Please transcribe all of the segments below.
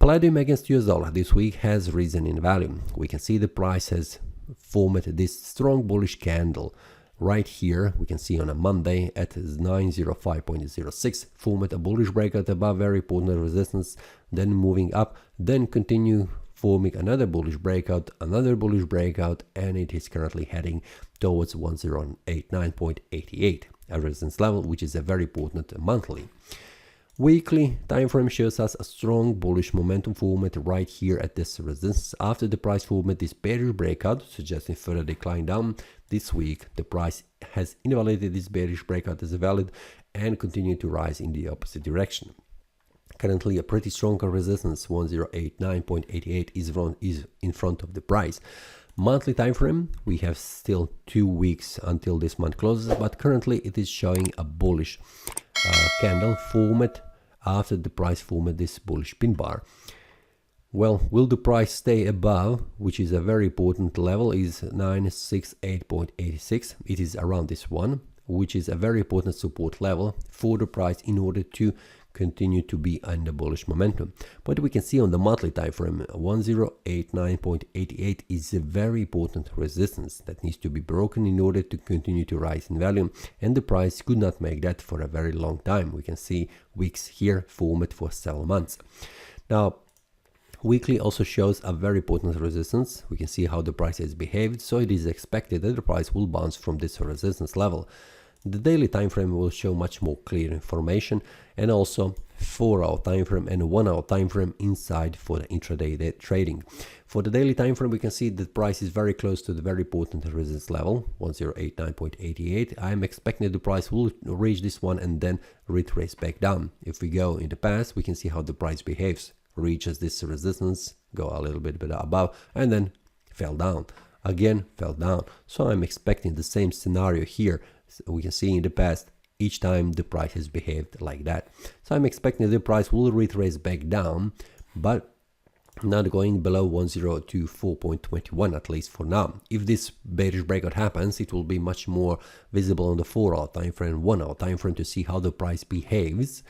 Palladium against US dollar this week has risen in value. We can see the price has formed this strong bullish candle right here. We can see on a Monday at 905.06, formed a bullish breakout above very important resistance, then moving up, then continue forming another bullish breakout, and it is currently heading towards 1089.88, a resistance level, which is a very important monthly. Weekly time frame shows us a strong bullish momentum formed right here at this resistance. After the price formed this bearish breakout, suggesting further decline down, this week the price has invalidated this bearish breakout as valid and continued to rise in the opposite direction. Currently a pretty strong resistance, 1089.88 is in front of the price. Monthly time frame, we have still 2 weeks until this month closes, but currently it is showing a bullish candle formed after the price formed this bullish pin bar. Well, will the price stay above, which is a very important level, is 968.86. It is around this one, which is a very important support level for the price in order to continue to be under bullish momentum. But we can see on the monthly time frame, 1089.88 is a very important resistance that needs to be broken in order to continue to rise in value, and the price could not make that for a very long time. We can see wicks here formed for several months. Now, weekly also shows a very important resistance. We can see how the price has behaved, so it is expected that the price will bounce from this resistance level. The daily time frame will show much more clear information, and also 4-hour time frame and 1-hour time frame inside for the intraday trading. For the daily time frame, we can see that price is very close to the very important resistance level, 1089.88. I am expecting that the price will reach this one and then retrace back down. If we go in the past, we can see how the price behaves. Reaches this resistance, go a little bit above, and then fell down. Again, fell down. So I'm expecting the same scenario here. So we can see in the past, each time the price has behaved like that. So I'm expecting the price will retrace back down, but not going below 1024.21, at least for now. If this bearish breakout happens, it will be much more visible on the 4-hour time frame, 1-hour time frame, to see how the price behaves,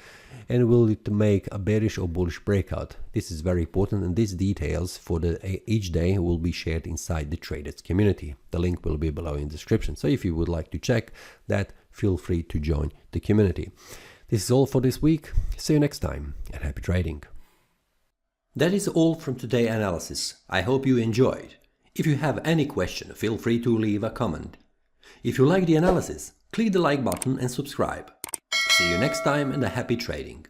and will it make a bearish or bullish breakout. This is very important, and these details for each day will be shared inside the traders community. The link will be below in the description, so if you would like to check that, feel free to join the community. This is all for this week. See you next time, and happy trading. That is all from today's analysis. I hope you enjoyed. If you have any question, feel free to leave a comment. If you like the analysis, click the like button and subscribe. See you next time, and a happy trading.